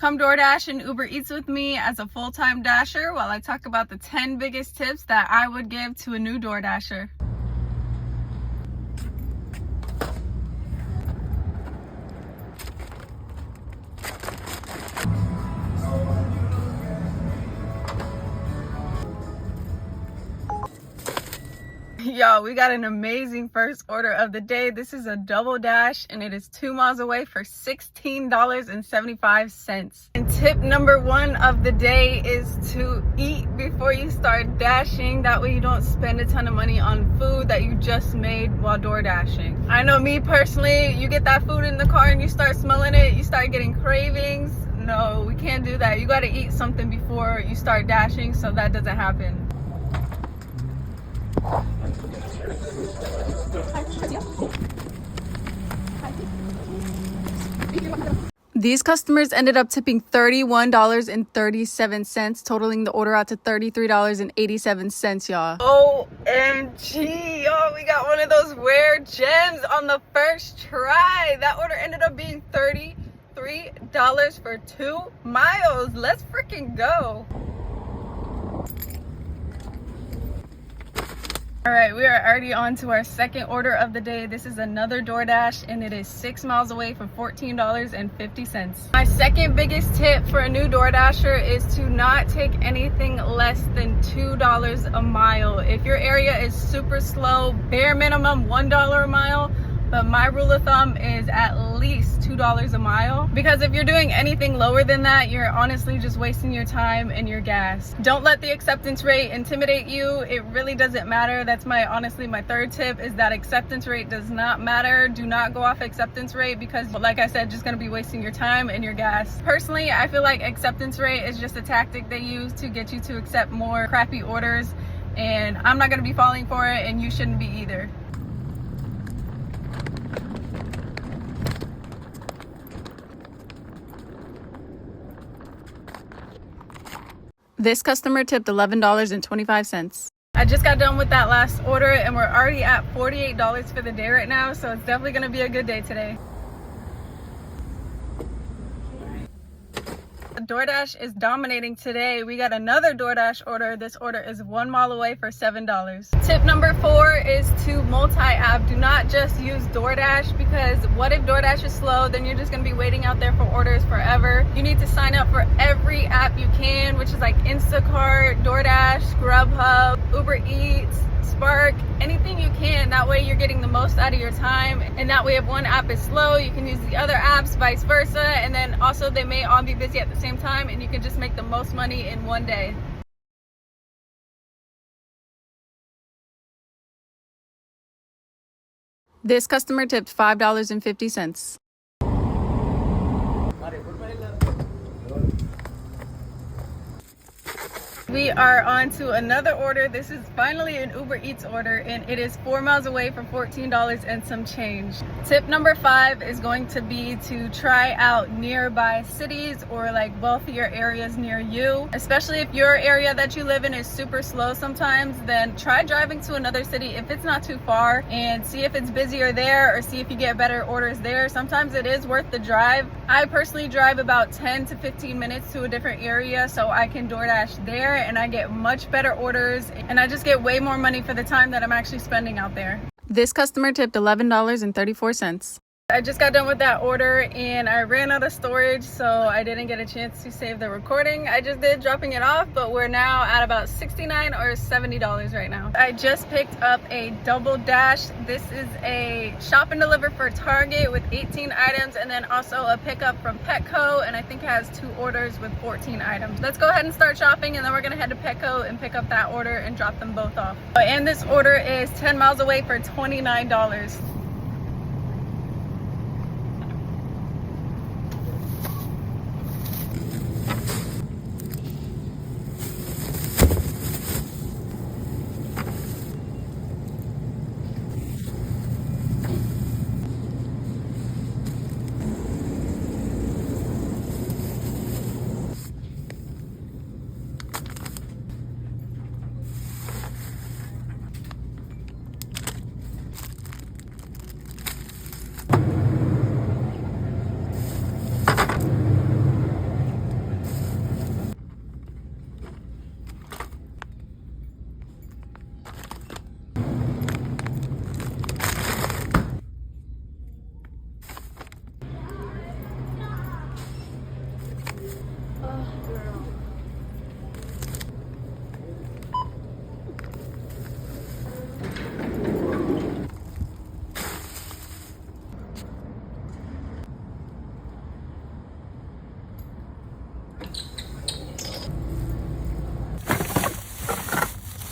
Come DoorDash and Uber Eats with me as a full-time Dasher while I talk about the 10 biggest tips that I would give to a new DoorDasher. Y'all, we got an amazing first order of the day. This is a double dash and it is 2 miles away for $16.75. And tip number 1 of the day is to eat before you start dashing. That way you don't spend a ton of money on food that you just made while door dashing. I know me personally, you get that food in the car and you start smelling it, you start getting cravings. No, we can't do that. You got to eat something before you start dashing so that doesn't happen. These customers ended up tipping $31.37, totaling the order out to $33.87, y'all. OMG, y'all, we got one of those rare gems on the first try. That order ended up being $33 for 2 miles. Let's freaking go. All right, we are already on to our second order of the day. This is another DoorDash and it is 6 miles away for $14.50. My second biggest tip for a new DoorDasher is to not take anything less than $2 a mile. If your area is super slow, bare minimum $1 a mile, but my rule of thumb is at least $2 a mile, because if you're doing anything lower than that, you're honestly just wasting your time and your gas. Don't let the acceptance rate intimidate you. It really doesn't matter. That's honestly my third tip, is that acceptance rate does not matter. Do not go off acceptance rate, because like I said, just gonna be wasting your time and your gas. Personally, I feel like acceptance rate is just a tactic they use to get you to accept more crappy orders, and I'm not gonna be falling for it, and you shouldn't be either. This customer tipped $11.25. I just got done with that last order and we're already at $48 for the day right now, so it's definitely gonna be a good day today. DoorDash is dominating today. We got another DoorDash order. This order is 1 mile away for $7. Tip number 4 is to multi-app. Do not just use DoorDash, because what if DoorDash is slow? Then you're just gonna be waiting out there for orders forever. You need to sign up for every app you can, which is like Instacart, DoorDash, Grubhub, Uber Eats, Spark, anything you can. That way you're getting the most out of your time, and that way if one app is slow, you can use the other apps, vice versa, and then also they may all be busy at the same time and you can just make the most money in one day. This customer tipped $5.50. We are on to another order. This is finally an Uber Eats order and it is 4 miles away for $14 and some change. Tip number 5 is going to be to try out nearby cities or like wealthier areas near you. Especially if your area that you live in is super slow sometimes, then try driving to another city if it's not too far and see if it's busier there, or see if you get better orders there. Sometimes it is worth the drive. I personally drive about 10 to 15 minutes to a different area so I can DoorDash there, and I get much better orders and I just get way more money for the time that I'm actually spending out there. This customer tipped $11.34. I just got done with that order and I ran out of storage, so I didn't get a chance to save the recording. I just did dropping it off, but we're now at about $69 or $70 right now. I just picked up a double dash. This is a shop and deliver for Target with 18 items, and then also a pickup from Petco, and I think it has 2 orders with 14 items. Let's go ahead and start shopping, and then we're gonna head to Petco and pick up that order and drop them both off. And this order is 10 miles away for $29. Oh, girl.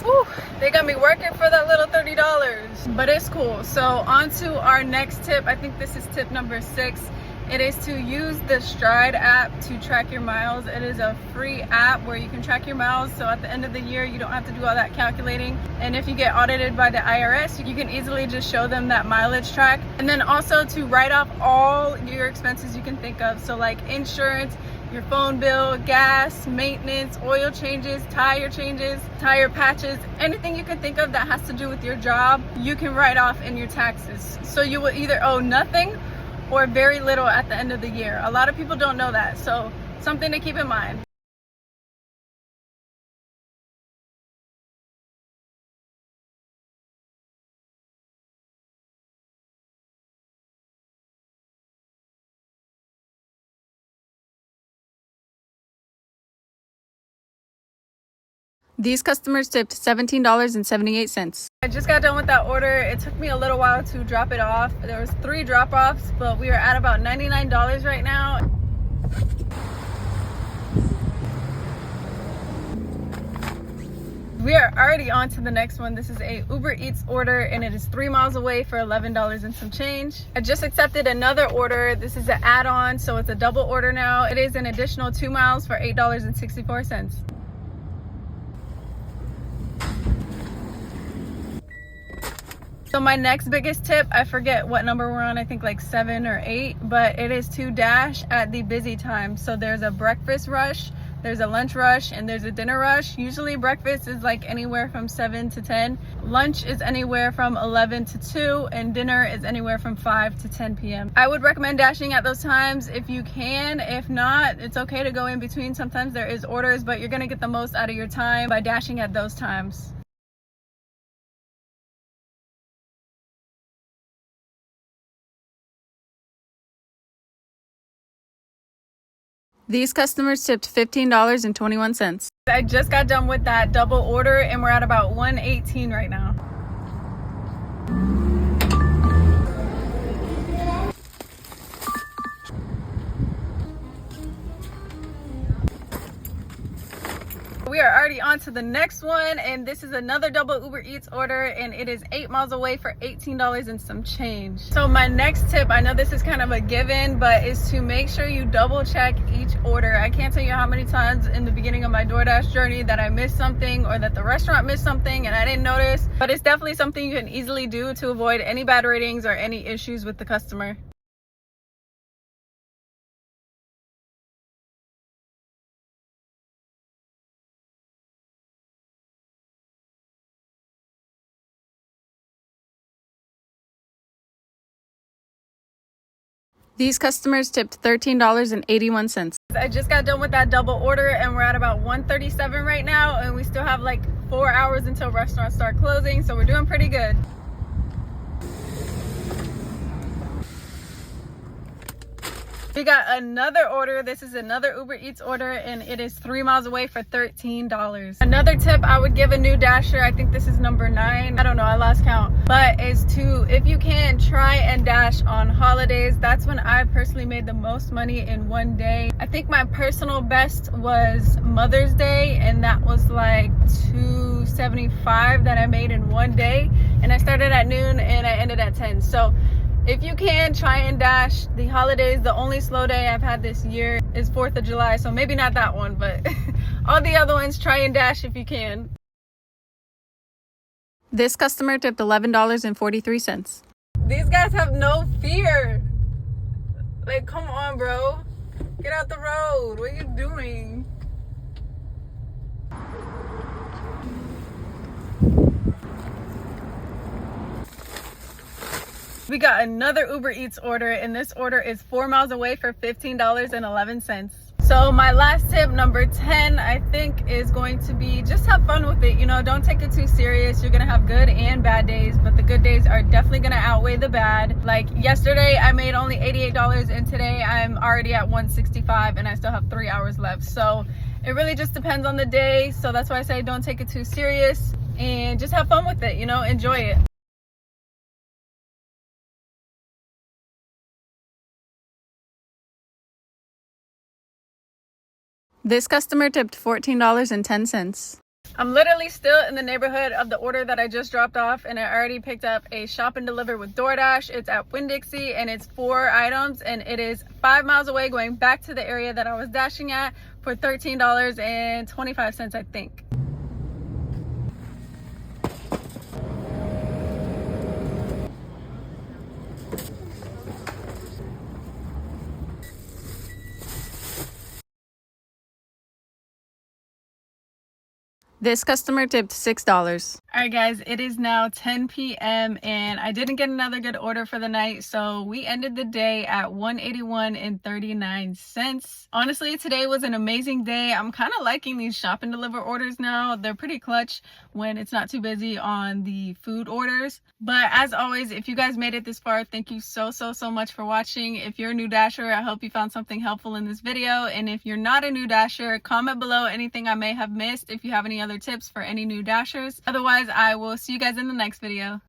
Whew, they got me working for that little $30, but it's cool. So on to our next tip. I think this is tip number 6. It is to use the Stride app to track your miles. It is a free app where you can track your miles, so at the end of the year you don't have to do all that calculating. And if you get audited by the IRS, you can easily just show them that mileage track. And then also to write off all your expenses you can think of, so like insurance, your phone bill, gas, maintenance, oil changes, tire patches, anything you can think of that has to do with your job, you can write off in your taxes. So you will either owe nothing or very little at the end of the year. A lot of people don't know that, so something to keep in mind. These customers tipped $17.78. I just got done with that order. It took me a little while to drop it off. There was 3 drop-offs, but we are at about $99 right now. We are already on to the next one. This is a Uber Eats order and it is 3 miles away for $11 and some change. I just accepted another order. This is an add-on, so it's a double order now. It is an additional 2 miles for $8.64. So my next biggest tip, I forget what number we're on, I think like 7 or 8, but it is to dash at the busy time. So there's a breakfast rush, there's a lunch rush, and there's a dinner rush. Usually breakfast is like anywhere from 7 to 10. Lunch is anywhere from 11 to 2, and dinner is anywhere from 5 to 10 p.m. I would recommend dashing at those times if you can. If not, it's okay to go in between. Sometimes there is orders, but you're gonna get the most out of your time by dashing at those times. These customers tipped $15.21. I just got done with that double order and we're at about $118 right now. We are already on to the next one, and this is another double Uber Eats order, and it is 8 miles away for $18 and some change. So my next tip, I know this is kind of a given, but is to make sure you double check each order. I can't tell you how many times in the beginning of my DoorDash journey that I missed something or that the restaurant missed something and I didn't notice, but it's definitely something you can easily do to avoid any bad ratings or any issues with the customer. These customers tipped $13.81. I just got done with that double order and we're at about $137 right now, and we still have like 4 hours until restaurants start closing, so we're doing pretty good. We got another order. This is another Uber Eats order and it is 3 miles away for $13. Another tip I would give a new dasher, I think this is number 9, I don't know, I lost count, but is to, if you can, try and dash on holidays. That's when I personally made the most money in one day. I think my personal best was Mother's Day, and that was like $275 that I made in one day, and I started at noon and I ended at 10. So if you can, try and dash the holidays. The only slow day I've had this year is 4th of July, so maybe not that one, but all the other ones, try and dash if you can. This customer tipped $11.43. These guys have no fear. Like, come on, bro. Get out the road. What are you doing? We got another Uber Eats order, and this order is 4 miles away for $15.11. So my last tip, number 10, I think is going to be just have fun with it. You know, don't take it too serious. You're gonna have good and bad days, but the good days are definitely gonna outweigh the bad. Like yesterday I made only $88 and today I'm already at $165 and I still have 3 hours left. So it really just depends on the day. So that's why I say don't take it too serious and just have fun with it, you know, enjoy it. This customer tipped $14.10. I'm literally still in the neighborhood of the order that I just dropped off, and I already picked up a shop and deliver with DoorDash. It's at Winn-Dixie and it's 4 items and it is 5 miles away going back to the area that I was dashing at for $13.25, I think. This customer tipped $6. All right, guys, it is now 10 p.m. and I didn't get another good order for the night, so we ended the day at $181.39. Honestly, today was an amazing day. I'm kind of liking these shop and deliver orders now. They're pretty clutch when it's not too busy on the food orders. But as always, if you guys made it this far, thank you so much for watching. If you're a new dasher, I hope you found something helpful in this video. And if you're not a new dasher, comment below anything I may have missed if you have any other tips for any new dashers. Otherwise, I will see you guys in the next video.